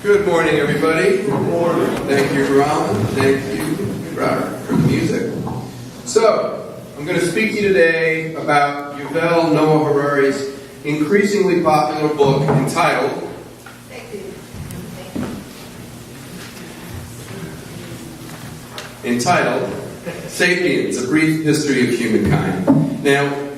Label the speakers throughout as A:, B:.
A: Good morning, everybody. Good morning. Thank you, Ron. Thank you, Robert, for the music. So, I'm going to speak to you today about Yuval Noah Harari's increasingly popular book entitled Sapiens, A Brief History of Humankind. Now,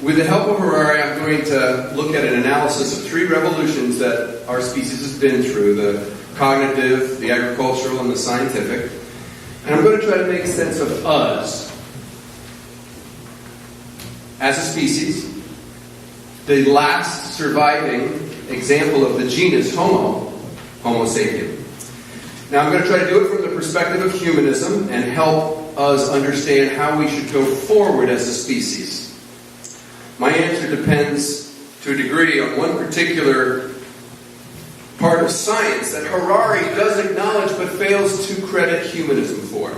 A: with the help of Harari, I'm going to look at an analysis of three revolutions that our species has been through: the cognitive, the agricultural, and the scientific. And I'm going to try to make sense of us as a species, the last surviving example of the genus Homo sapien. Now I'm going to try to do it from the perspective of humanism and help us understand how we should go forward as a species. My answer depends, to a degree, on one particular part of science that Harari does acknowledge but fails to credit humanism for.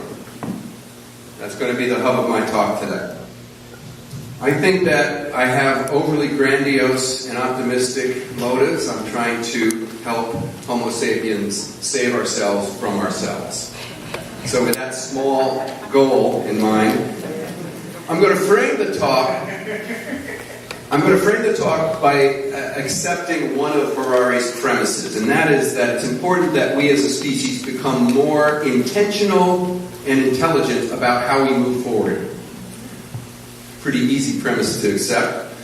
A: That's going to be the hub of my talk today. I think that I have overly grandiose and optimistic motives. I'm trying to help Homo sapiens save ourselves from ourselves. So with that small goal in mind, I'm going to frame the talk by accepting one of Harari's premises, and that is that it's important that we as a species become more intentional and intelligent about how we move forward. Pretty easy premise to accept.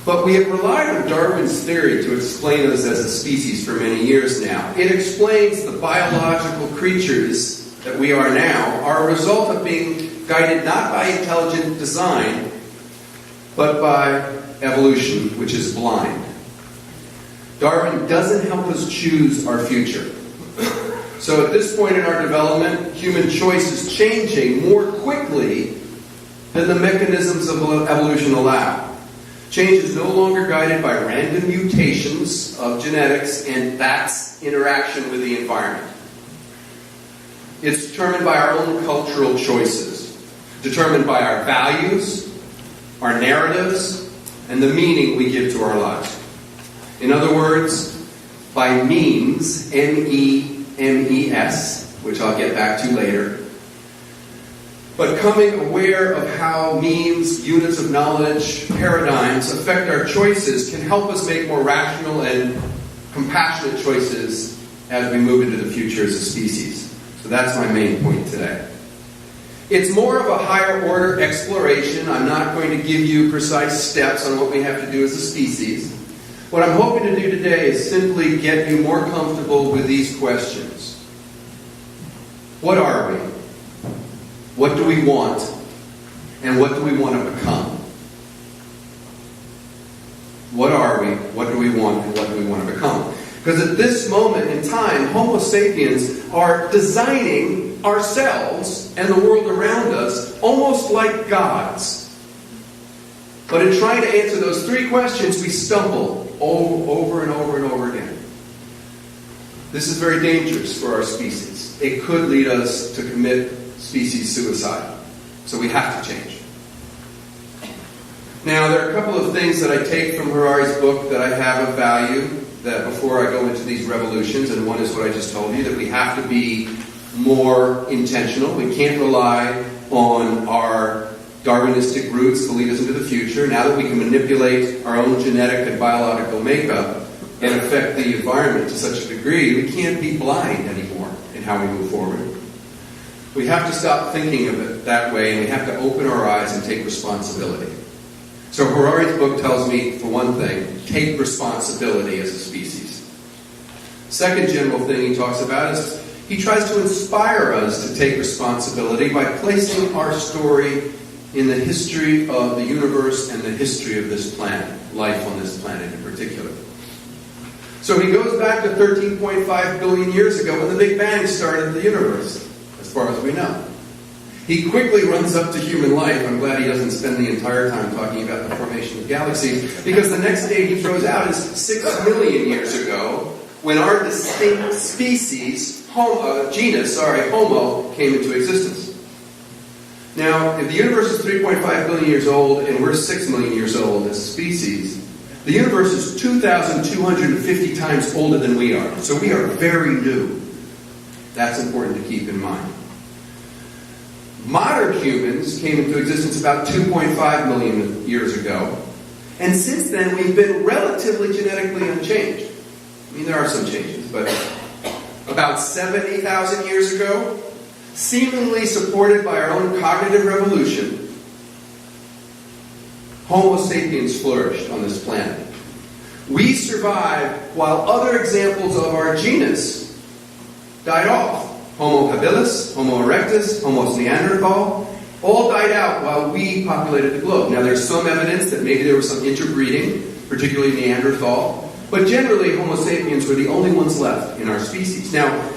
A: But we have relied on Darwin's theory to explain us as a species for many years now. It explains the biological creatures that we are now are a result of being guided not by intelligent design, but by evolution, which is blind. Darwin doesn't help us choose our future. So at this point in our development, human choice is changing more quickly than the mechanisms of evolution allow. Change is no longer guided by random mutations of genetics and that's interaction with the environment. It's determined by our own cultural choices, determined by our values, our narratives, and the meaning we give to our lives. In other words, by means, M-E-M-E-S, which I'll get back to later, but coming aware of how means, units of knowledge, paradigms affect our choices can help us make more rational and compassionate choices as we move into the future as a species. So that's my main point today. It's more of a higher order exploration. I'm not going to give you precise steps on what we have to do as a species. What I'm hoping to do today is simply get you more comfortable with these questions. What are we? What do we want? And what do we want to become? What are we? What do we want? And what do we want to become? Because at this moment in time, Homo sapiens are designing ourselves and the world around us almost like gods. But in trying to answer those three questions, we stumble over and over and over again. This is very dangerous for our species. It could lead us to commit species suicide. So we have to change. Now, there are a couple of things that I take from Harari's book that I have of value that before I go into these revolutions, and one is what I just told you, that we have to be more intentional. We can't rely on our Darwinistic roots to lead us into the future. Now that we can manipulate our own genetic and biological makeup and affect the environment to such a degree, we can't be blind anymore in how we move forward. We have to stop thinking of it that way, and we have to open our eyes and take responsibility. So Harari's book tells me, for one thing, take responsibility as a species. Second general thing he talks about is he tries to inspire us to take responsibility by placing our story in the history of the universe and the history of this planet, life on this planet in particular. So he goes back to 13.5 billion years ago when the Big Bang started the universe, as far as we know. He quickly runs up to human life. I'm glad he doesn't spend the entire time talking about the formation of galaxies, because the next date he throws out is 6 million years ago, when our distinct species, Homo, came into existence. Now, if the universe is 3.5 billion years old and we're 6 million years old as a species, The universe is 2,250 times older than we are, so we are very new. That's important to keep in mind. Modern humans came into existence about 2.5 million years ago, and since then we've been relatively genetically unchanged. I mean, there are some changes, but about 70,000 years ago, seemingly supported by our own cognitive revolution, Homo sapiens flourished on this planet. We survived while other examples of our genus died off. Homo habilis, Homo erectus, Homo neanderthal, all died out while we populated the globe. Now there's some evidence that maybe there was some interbreeding, particularly Neanderthal, but generally Homo sapiens were the only ones left in our species. Now,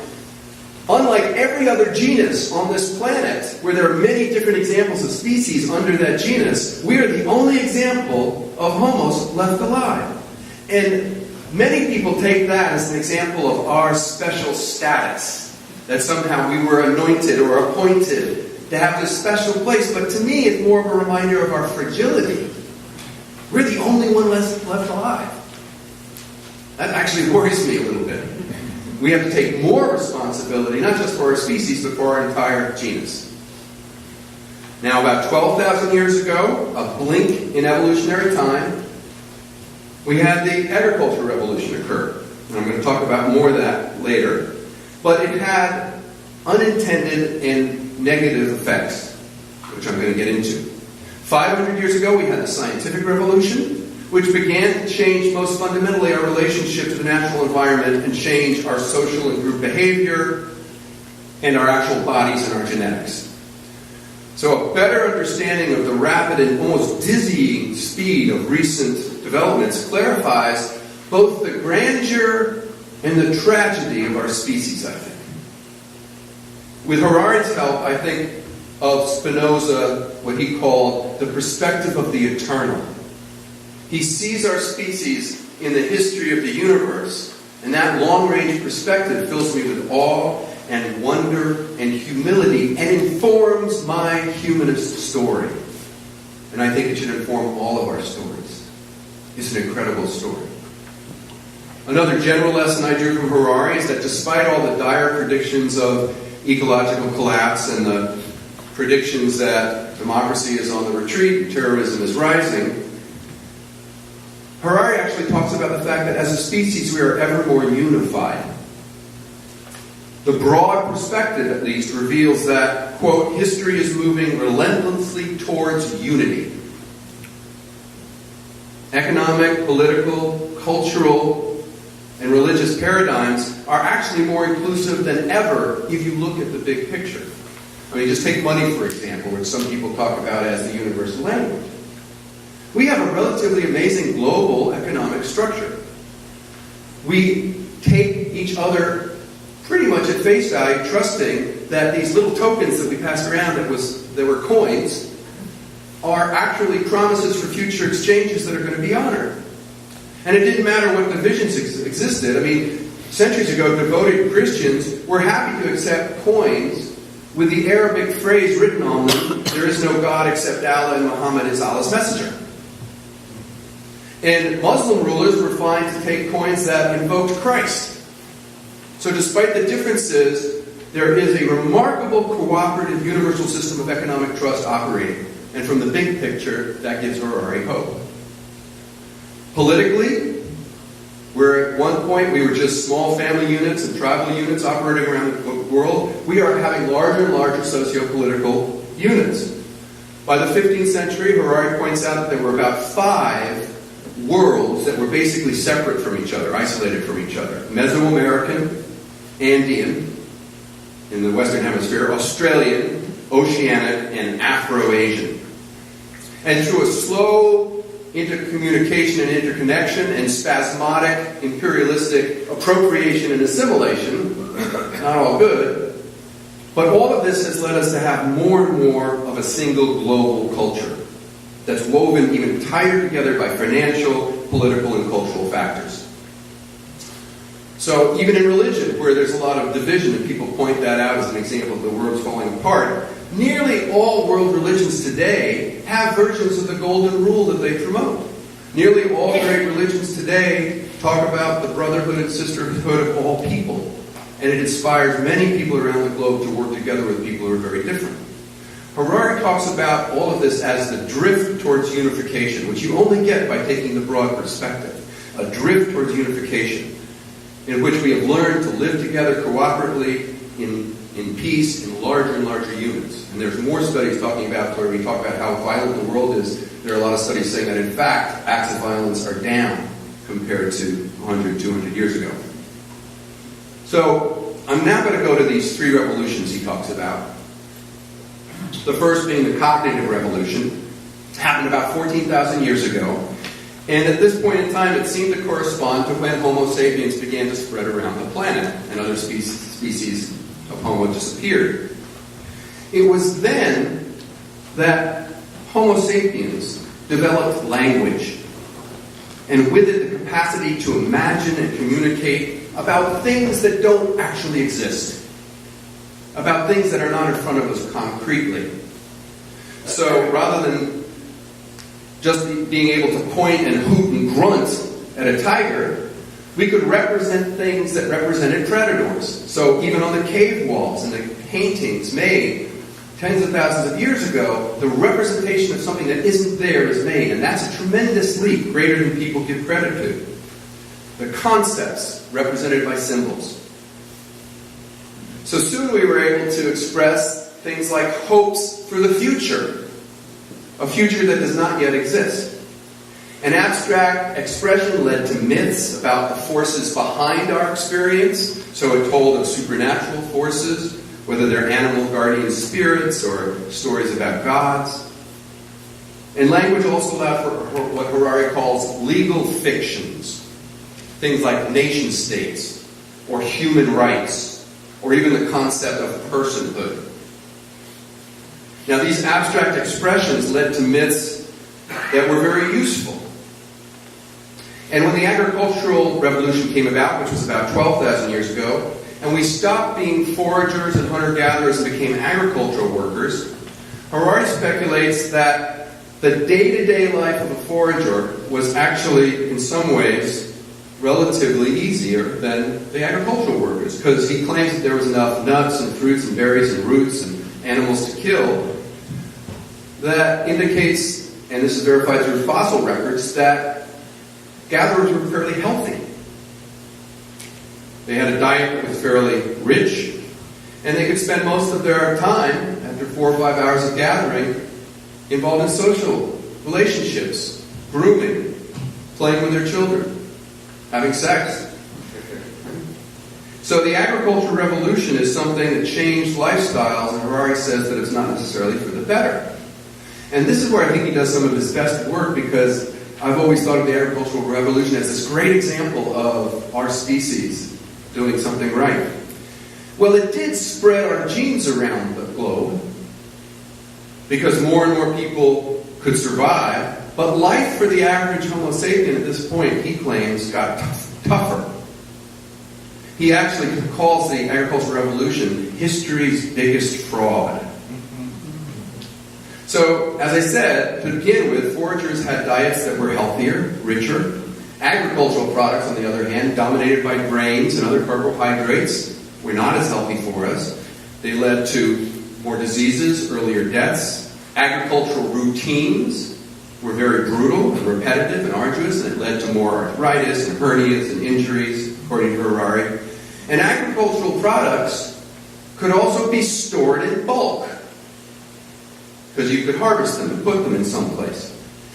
A: unlike every other genus on this planet, where there are many different examples of species under that genus, we are the only example of Homos left alive. And many people take that as an example of our special status, that somehow we were anointed or appointed to have this special place. But to me, it's more of a reminder of our fragility. We're the only one left alive. That actually worries me a little bit. We have to take more responsibility, not just for our species, but for our entire genus. Now, about 12,000 years ago, a blink in evolutionary time, we had the agricultural revolution occur. And I'm going to talk about more of that later. But it had unintended and negative effects, which I'm going to get into. 500 years ago, we had the scientific revolution, which began to change most fundamentally our relationship to the natural environment and change our social and group behavior and our actual bodies and our genetics. So a better understanding of the rapid and almost dizzying speed of recent developments clarifies both the grandeur and the tragedy of our species, I think. With Harari's help, I think of Spinoza, what he called the perspective of the eternal. He sees our species in the history of the universe, and that long-range perspective fills me with awe and wonder and humility and informs my humanist story. And I think it should inform all of our stories. It's an incredible story. Another general lesson I drew from Harari is that despite all the dire predictions of ecological collapse and the predictions that democracy is on the retreat and terrorism is rising, Harari actually talks about the fact that as a species we are ever more unified. The broad perspective, at least, reveals that, quote, history is moving relentlessly towards unity. Economic, political, cultural, and religious paradigms are actually more inclusive than ever if you look at the big picture. I mean, just take money, for example, which some people talk about as the universal language. We have a relatively amazing global economic structure. We take each other pretty much at face value, trusting that these little tokens that we passed around that were coins are actually promises for future exchanges that are going to be honored. And it didn't matter what divisions existed. I mean, centuries ago, devoted Christians were happy to accept coins with the Arabic phrase written on them, "There is no God except Allah and Muhammad is Allah's messenger." And Muslim rulers were fine to take coins that invoked Christ. So despite the differences, there is a remarkable cooperative universal system of economic trust operating. And from the big picture, that gives Harari hope. Politically, where at one point we were just small family units and tribal units operating around the world, we are having larger and larger socio-political units. By the 15th century, Harari points out that there were about 5 worlds that were basically separate from each other, isolated from each other. Mesoamerican, Andean, in the Western Hemisphere, Australian, Oceanic, and Afro-Asian. And through a slow intercommunication and interconnection and spasmodic imperialistic appropriation and assimilation, not all good, but all of this has led us to have more and more of a single global culture that's woven even tighter together by financial, political, and cultural factors. So even in religion, where there's a lot of division, and people point that out as an example of the world's falling apart, nearly all world religions today have versions of the golden rule that they promote. Nearly all great religions today talk about the brotherhood and sisterhood of all people. And it inspires many people around the globe to work together with people who are very different. Harari talks about all of this as the drift towards unification, which you only get by taking the broad perspective. A drift towards unification, in which we have learned to live together cooperatively in peace in larger and larger units. And there's more studies talking about, where we talk about how violent the world is. There are a lot of studies saying that, in fact, acts of violence are down compared to 100, 200 years ago. So, I'm now going to go to these three revolutions he talks about. The first being the cognitive revolution. It happened about 14,000 years ago. And at this point in time, it seemed to correspond to when Homo sapiens began to spread around the planet, and other species of Homo disappeared. It was then that Homo sapiens developed language, and with it the capacity to imagine and communicate about things that don't actually exist, about things that are not in front of us concretely. So rather than just being able to point and hoot and grunt at a tiger, we could represent things that represented predators. So even on the cave walls and the paintings made tens of thousands of years ago, the representation of something that isn't there is made. And that's a tremendous leap, greater than people give credit to. The concepts represented by symbols. So soon we were able to express things like hopes for the future, a future that does not yet exist. An abstract expression led to myths about the forces behind our experience. So it told of supernatural forces, whether they're animal guardian spirits or stories about gods. And language also allowed for what Harari calls legal fictions. Things like nation states, or human rights, or even the concept of personhood. Now, these abstract expressions led to myths that were very useful. And when the agricultural revolution came about, which was about 12,000 years ago, and we stopped being foragers and hunter-gatherers and became agricultural workers, Harari speculates that the day-to-day life of a forager was actually, in some ways, relatively easier than the agricultural workers, because he claims that there was enough nuts and fruits and berries and roots and animals to kill. That indicates, and this is verified through fossil records, that gatherers were fairly healthy. They had a diet that was fairly rich, and they could spend most of their time, after 4 or 5 hours of gathering, involved in social relationships, grooming, playing with their children, having sex. So the agricultural revolution is something that changed lifestyles, and Harari says that it's not necessarily for the better. And this is where I think he does some of his best work, because I've always thought of the agricultural revolution as this great example of our species doing something right. Well, it did spread our genes around the globe, because more and more people could survive. But life for the average Homo sapien at this point, he claims, got tougher. He actually calls the agricultural revolution history's biggest fraud. So, as I said, to begin with, foragers had diets that were healthier, richer. Agricultural products, on the other hand, dominated by grains and other carbohydrates, were not as healthy for us. They led to more diseases, earlier deaths. Agricultural routines were very brutal and repetitive and arduous, and it led to more arthritis and hernias and injuries, according to Harari. And agricultural products could also be stored in bulk, because you could harvest them and put them in some place.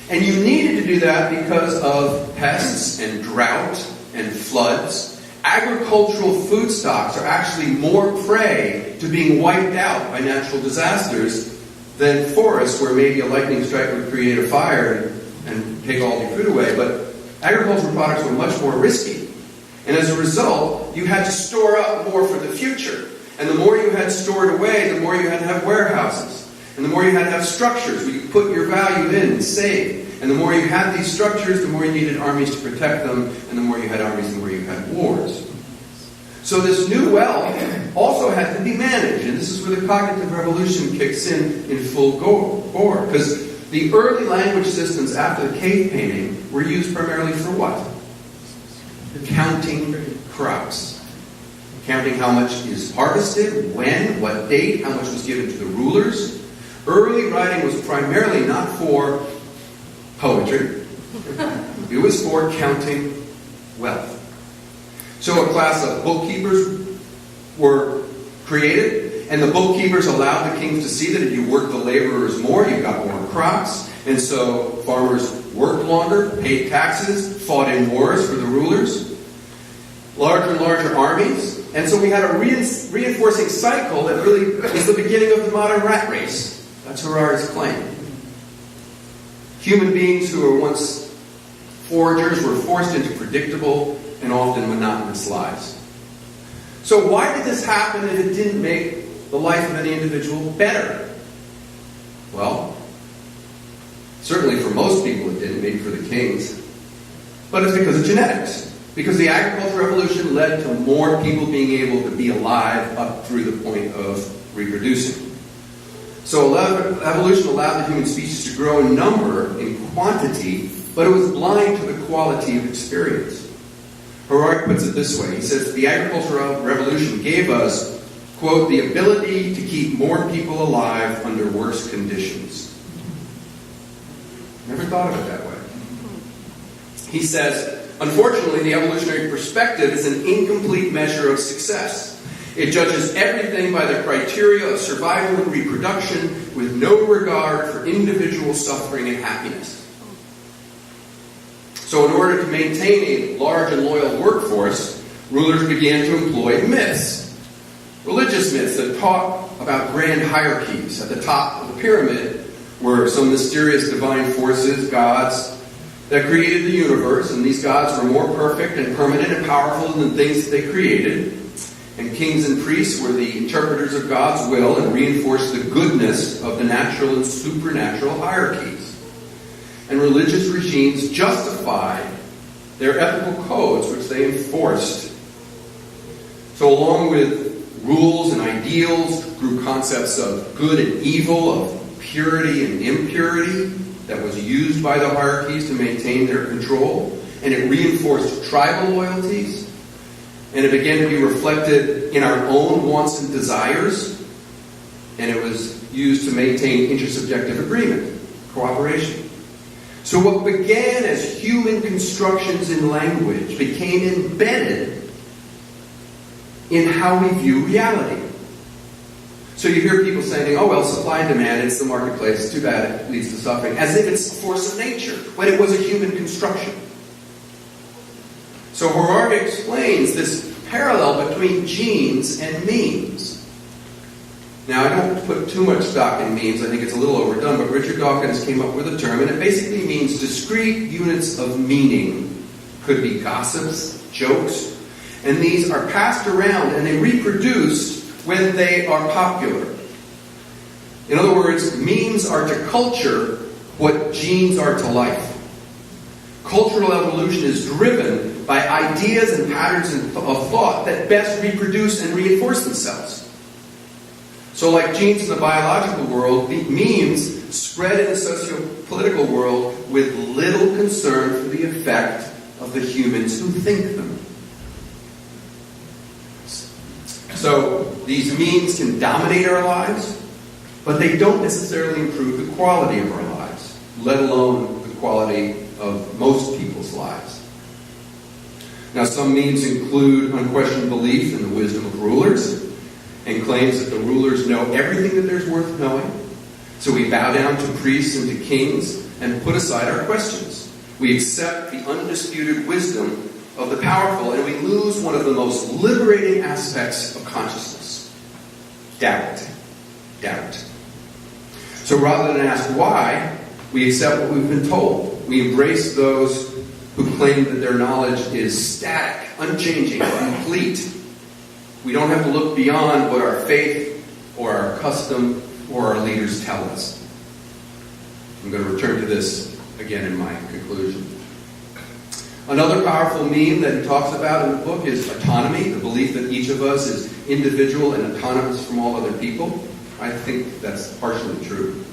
A: And you needed to do that because of pests and drought and floods. Agricultural food stocks are actually more prey to being wiped out by natural disasters than forests, where maybe a lightning strike would create a fire and take all the food away. But agricultural products were much more risky. And as a result, you had to store up more for the future. And the more you had stored away, the more you had to have warehouses. And the more you had to have structures where you could put your value in and save. And the more you had these structures, the more you needed armies to protect them. And the more you had armies, the more you had wars. So this new wealth also had to be managed. And this is where the cognitive revolution kicks in full bore. Because the early language systems after the cave painting were used primarily for what? Counting crops. Counting how much is harvested, when, what date, how much was given to the rulers. Early writing was primarily not for poetry. It was for counting wealth. So a class of bookkeepers were created, and the bookkeepers allowed the kings to see that if you worked the laborers more, you got more crops. And so farmers worked longer, paid taxes, fought in wars for the rulers. Larger and larger armies. And so we had a reinforcing cycle that really is the beginning of the modern rat race. That's Harari's claim. Human beings who were once foragers were forced into predictable and often monotonous lives. So why did this happen if it didn't make the life of any individual better? Well, certainly for most people it didn't, maybe for the kings. But it's because of genetics. Because the agricultural revolution led to more people being able to be alive up through the point of reproducing. So evolution allowed the human species to grow in number, in quantity, but it was blind to the quality of experience. Harari puts it this way. He says, the agricultural revolution gave us, quote, the ability to keep more people alive under worse conditions. Never thought of it that way. He says, unfortunately, the evolutionary perspective is an incomplete measure of success. It judges everything by the criteria of survival and reproduction with no regard for individual suffering and happiness. So in order to maintain a large and loyal workforce, rulers began to employ myths. Religious myths that taught about grand hierarchies. At the top of the pyramid were some mysterious divine forces, gods, that created the universe, and these gods were more perfect and permanent and powerful than the things that they created. And kings and priests were the interpreters of God's will and reinforced the goodness of the natural and supernatural hierarchies. And religious regimes justified their ethical codes, which they enforced. So along with rules and ideals grew concepts of good and evil, of purity and impurity, that was used by the hierarchies to maintain their control, and it reinforced tribal loyalties, and it began to be reflected in our own wants and desires, and it was used to maintain intersubjective agreement, cooperation. So what began as human constructions in language became embedded in how we view reality. So you hear people saying, oh, well, supply and demand, it's the marketplace, it's too bad it leads to suffering, as if it's a force of nature, when it was a human construction. So Harari explains this parallel between genes and memes. Now, I don't put too much stock in memes, I think it's a little overdone, but Richard Dawkins came up with a term, and it basically means discrete units of meaning. Could be gossips, jokes, and these are passed around and they reproduce when they are popular. In other words, memes are to culture what genes are to life. Cultural evolution is driven by ideas and patterns of thought that best reproduce and reinforce themselves. So like genes in the biological world, the memes spread in the socio-political world with little concern for the effect of the humans who think them. So these memes can dominate our lives, but they don't necessarily improve the quality of our lives, let alone the quality of most people's lives. Now, some memes include unquestioned belief in the wisdom of rulers and claims that the rulers know everything that there's worth knowing. So we bow down to priests and to kings and put aside our questions. We accept the undisputed wisdom of the powerful, and we lose one of the most liberating aspects of consciousness. Doubt. So rather than ask why, we accept what we've been told. We embrace those who claim that their knowledge is static, unchanging, complete. We don't have to look beyond what our faith or our custom or our leaders tell us. I'm going to return to this again in my conclusion. Another powerful meme that he talks about in the book is autonomy, the belief that each of us is individual and autonomous from all other people. I think that's partially true.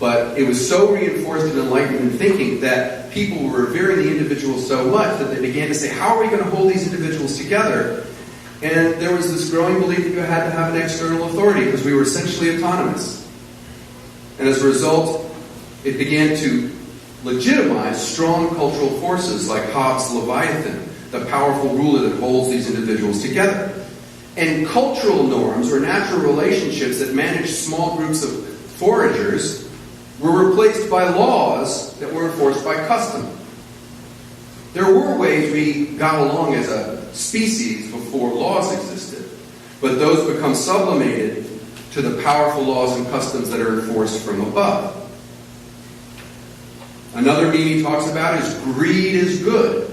A: But it was so reinforced in Enlightenment thinking that people were revering the individual so much that they began to say, how are we going to hold these individuals together? And there was this growing belief that you had to have an external authority because we were essentially autonomous. And as a result, it began to legitimize strong cultural forces like Hobbes' Leviathan, the powerful ruler that holds these individuals together. And cultural norms or natural relationships that managed small groups of foragers were replaced by laws that were enforced by custom. There were ways we got along as a species before laws existed, but those become sublimated to the powerful laws and customs that are enforced from above. Another meme he talks about is greed is good.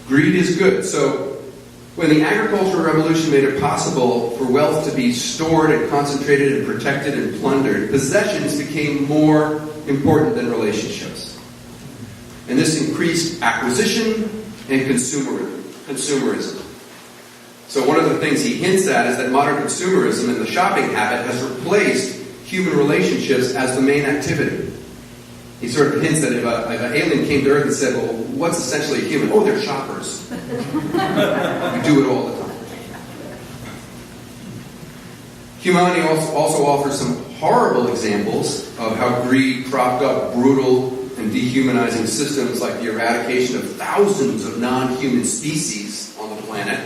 A: Greed is good. So when the agricultural revolution made it possible for wealth to be stored and concentrated and protected and plundered, possessions became more important than relationships. And this increased acquisition and consumerism. So one of the things he hints at is that modern consumerism and the shopping habit has replaced human relationships as the main activity. He sort of hints that if an alien came to Earth and said, well, what's essentially a human? Oh, they're shoppers. We do it all the time. Humanity also offers some horrible examples of how greed propped up brutal and dehumanizing systems like the eradication of thousands of non-human species on the planet,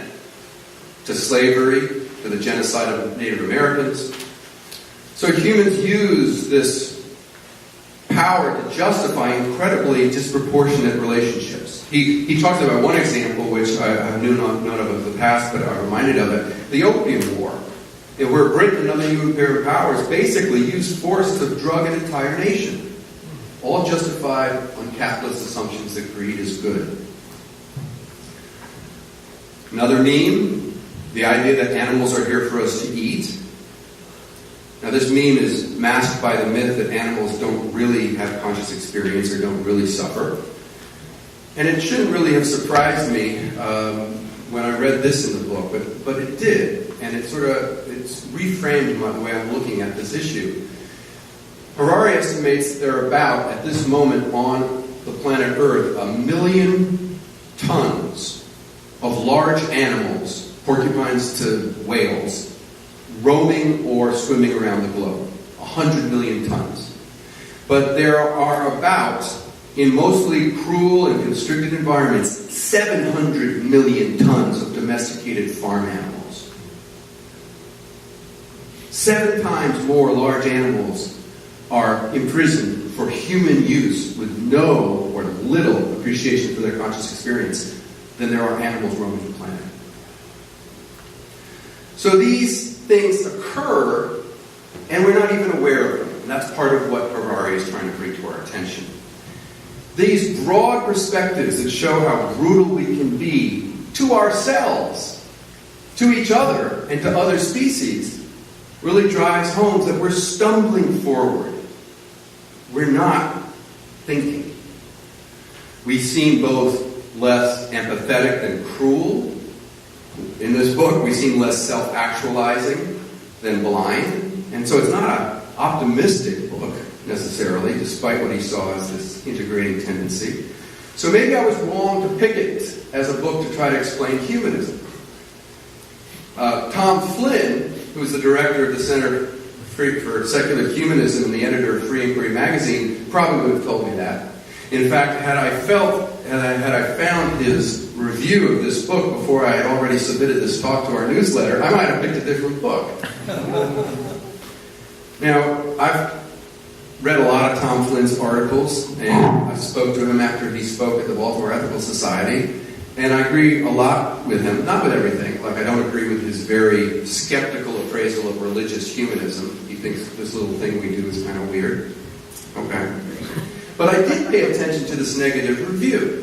A: to slavery, to the genocide of Native Americans. So humans use this power to justify incredibly disproportionate relationships. He talks about one example, which I knew none of the past, but I'm reminded of it, the Opium War, where Britain and other European powers basically used force to drug an entire nation, all justified on capitalist assumptions that greed is good. Another meme, the idea that animals are here for us to eat. Now this meme is masked by the myth that animals don't really have conscious experience or don't really suffer. And it shouldn't really have surprised me when I read this in the book, but it did. And it's reframed the way I'm looking at this issue. Harari estimates there are about, at this moment on the planet Earth, 1 million tons of large animals, porcupines to whales, roaming or swimming around the globe. 100 million tons. But there are about, in mostly cruel and constricted environments, 700 million tons of domesticated farm animals. 7 times more large animals are imprisoned for human use with no or little appreciation for their conscious experience than there are animals roaming the planet. So these things occur, and we're not even aware of them. And that's part of what Harari is trying to bring to our attention. These broad perspectives that show how brutal we can be to ourselves, to each other, and to other species really drives home that we're stumbling forward. We're not thinking. We seem both less empathetic than cruel. In this book, we seem less self-actualizing than blind. And so it's not an optimistic book, necessarily, despite what he saw as this integrating tendency. So maybe I was wrong to pick it as a book to try to explain humanism. Tom Flynn, who was the director of the Center for Secular Humanism and the editor of Free Inquiry magazine, probably would have told me that. In fact, had I found his review of this book before I had already submitted this talk to our newsletter, I might have picked a different book. Now, I've read a lot of Tom Flynn's articles, and I spoke to him after he spoke at the Baltimore Ethical Society, and I agree a lot with him, not with everything. Like, I don't agree with his very skeptical appraisal of religious humanism. He thinks this little thing we do is kind of weird. Okay. But I did pay attention to this negative review,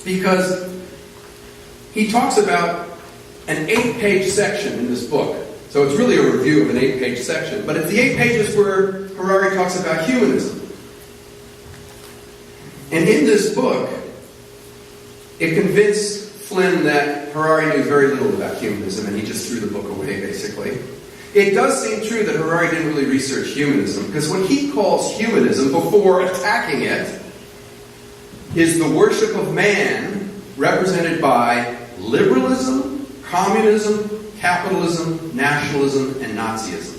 A: because he talks about an 8-page section in this book. So it's really a review of an 8-page section, but it's the 8 pages where Harari talks about humanism. And in this book, it convinced Flynn that Harari knew very little about humanism, and he just threw the book away, basically. It does seem true that Harari didn't really research humanism, because what he calls humanism, before attacking it, is the worship of man represented by liberalism, communism, capitalism, nationalism, and Nazism.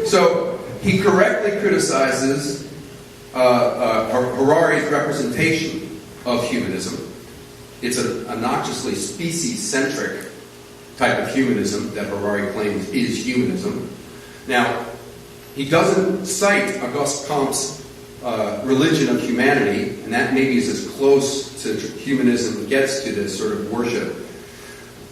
A: So he correctly criticizes Harari's representation of humanism. It's an obnoxiously species-centric type of humanism that Harari claims is humanism. Now, he doesn't cite Auguste Comte's religion of humanity, and that maybe is as close to humanism gets to this sort of worship.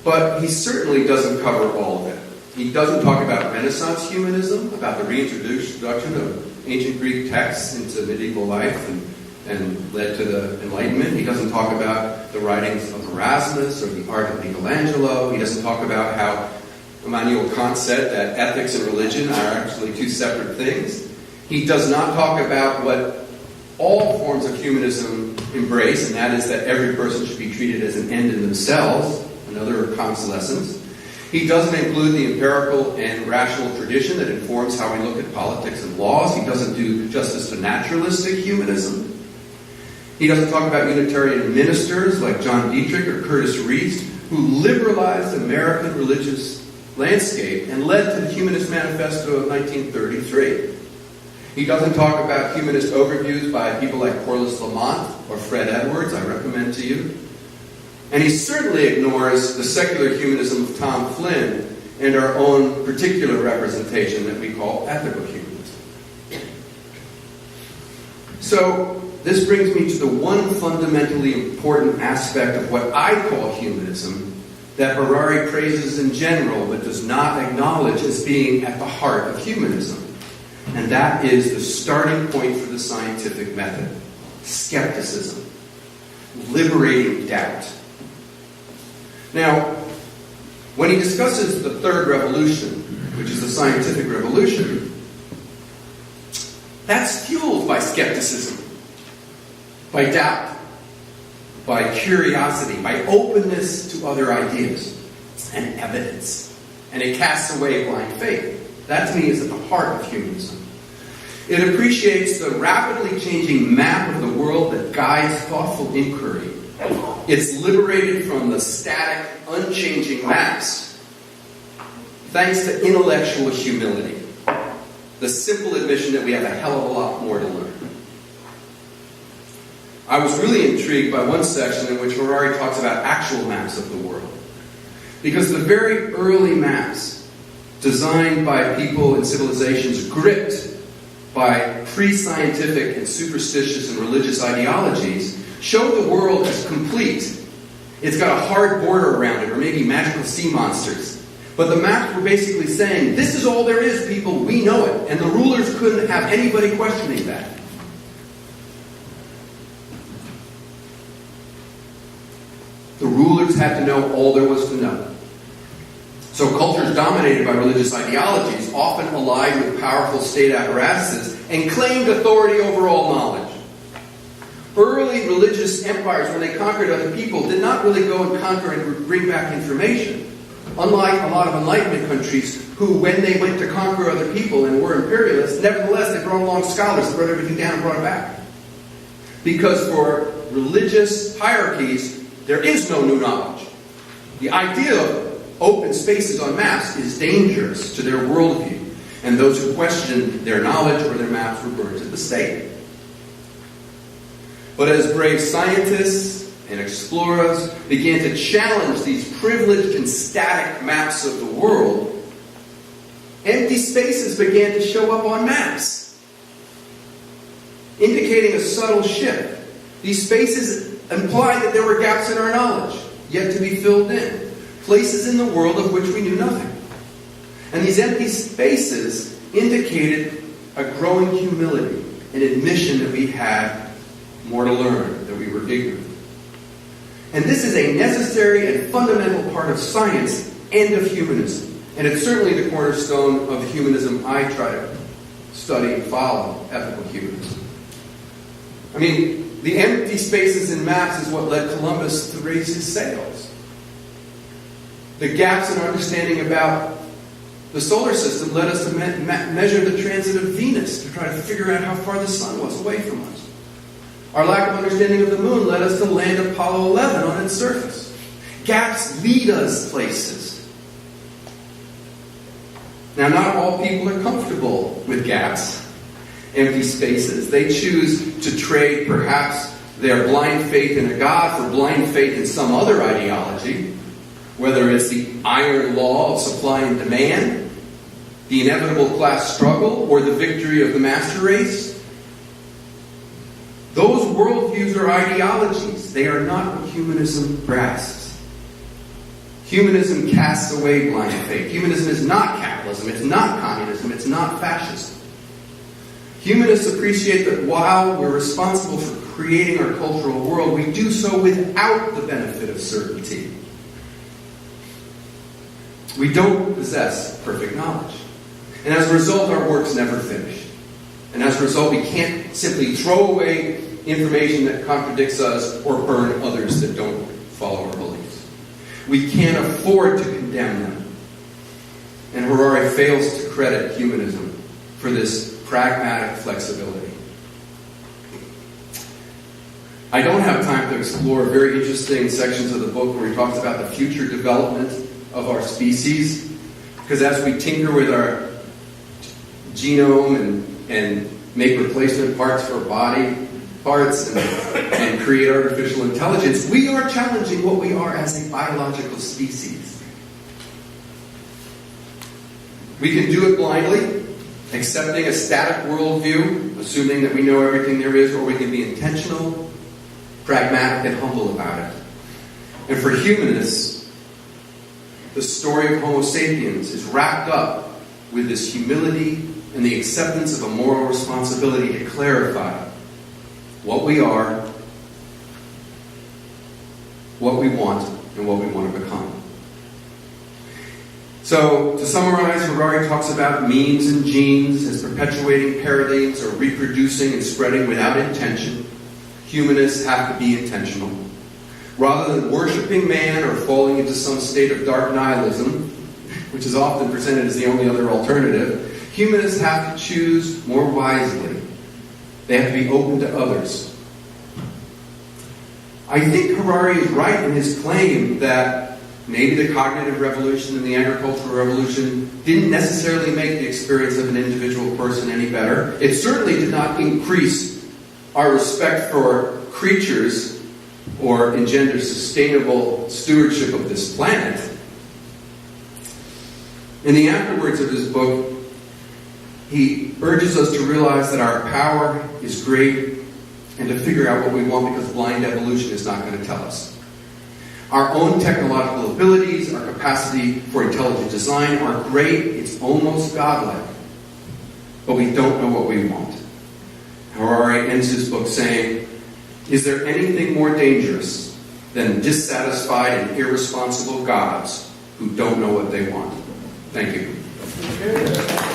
A: But he certainly doesn't cover all of it. He doesn't talk about Renaissance humanism, about the reintroduction of ancient Greek texts into medieval life and led to the Enlightenment. He doesn't talk about the writings of Erasmus or the art of Michelangelo. He doesn't talk about how Immanuel Kant said that ethics and religion are actually two separate things. He does not talk about what all forms of humanism embrace, and that is that every person should be treated as an end in themselves, another of Kant's lessons. He doesn't include the empirical and rational tradition that informs how we look at politics and laws. He doesn't do justice to naturalistic humanism. He doesn't talk about Unitarian ministers like John Dietrich or Curtis Reese, who liberalized American religious landscape and led to the Humanist Manifesto of 1933. He doesn't talk about humanist overviews by people like Corliss Lamont or Fred Edwards, I recommend to you. And he certainly ignores the secular humanism of Tom Flynn and our own particular representation that we call ethical humanism. So, this brings me to the one fundamentally important aspect of what I call humanism that Harari praises in general but does not acknowledge as being at the heart of humanism. And that is the starting point for the scientific method: skepticism, liberating doubt. Now, when he discusses the third revolution, which is the scientific revolution, that's fueled by skepticism, by doubt, by curiosity, by openness to other ideas and evidence. And it casts away blind faith. That, to me, is at the heart of humanism. It appreciates the rapidly changing map of the world that guides thoughtful inquiry. It's liberated from the static, unchanging maps, thanks to intellectual humility, the simple admission that we have a hell of a lot more to learn. I was really intrigued by one section in which Harari talks about actual maps of the world. Because the very early maps, designed by people and civilizations gripped by pre-scientific and superstitious and religious ideologies, show the world as complete. It's got a hard border around it, or maybe magical sea monsters. But the maps were basically saying, this is all there is, people, we know it. And the rulers couldn't have anybody questioning that. The rulers had to know all there was to know. So cultures dominated by religious ideologies often allied with powerful state apparatuses and claimed authority over all knowledge. Early religious empires, when they conquered other people, did not really go and conquer and bring back information. Unlike a lot of Enlightenment countries who, when they went to conquer other people and were imperialists, nevertheless they brought along scholars that brought everything down and brought it back. Because for religious hierarchies, there is no new knowledge. The idea of open spaces on maps is dangerous to their worldview, and those who question their knowledge or their maps were burned at the stake. But as brave scientists and explorers began to challenge these privileged and static maps of the world, empty spaces began to show up on maps, indicating a subtle shift. These spaces imply that there were gaps in our knowledge, yet to be filled in, places in the world of which we knew nothing. And these empty spaces indicated a growing humility, an admission that we had more to learn, that we were ignorant. And this is a necessary and fundamental part of science and of humanism. And it's certainly the cornerstone of the humanism I try to study and follow, ethical humanism. I mean, the empty 50 spaces in maps is what led Columbus to raise his sails. The gaps in our understanding about the solar system led us to measure the transit of Venus to try to figure out how far the sun was away from us. Our lack of understanding of the moon led us to land Apollo 11 on its surface. Gaps lead us places. Now, not all people are comfortable with gaps, empty spaces. They choose to trade perhaps their blind faith in a God for blind faith in some other ideology, whether it's the iron law of supply and demand, the inevitable class struggle, or the victory of the master race. Those worldviews are ideologies. They are not what humanism grasps. Humanism casts away blind faith. Humanism is not capitalism. It's not communism. It's not fascism. Humanists appreciate that while we're responsible for creating our cultural world, we do so without the benefit of certainty. We don't possess perfect knowledge. And as a result, our work's never finished. And as a result, we can't simply throw away information that contradicts us or burn others that don't follow our beliefs. We can't afford to condemn them. And Harari fails to credit humanism for this pragmatic flexibility. I don't have time to explore very interesting sections of the book where he talks about the future development of our species, because as we tinker with our genome and make replacement parts for body parts and create artificial intelligence, we are challenging what we are as a biological species. We can do it blindly, accepting a static worldview, assuming that we know everything there is, or we can be intentional, pragmatic, and humble about it. And for humanists, the story of Homo sapiens is wrapped up with this humility and the acceptance of a moral responsibility to clarify what we are, what we want, and what we want to become. So, to summarize, Harari talks about memes and genes as perpetuating paradigms or reproducing and spreading without intention. Humanists have to be intentional. Rather than worshiping man or falling into some state of dark nihilism, which is often presented as the only other alternative, humanists have to choose more wisely. They have to be open to others. I think Harari is right in his claim that maybe the cognitive revolution and the agricultural revolution didn't necessarily make the experience of an individual person any better. It certainly did not increase our respect for creatures or engender sustainable stewardship of this planet. In the afterwords of his book, he urges us to realize that our power is great and to figure out what we want, because blind evolution is not going to tell us. Our own technological abilities, our capacity for intelligent design are great. It's almost godlike. But we don't know what we want. Harari ends his book saying, "Is there anything more dangerous than dissatisfied and irresponsible gods who don't know what they want?" Thank you.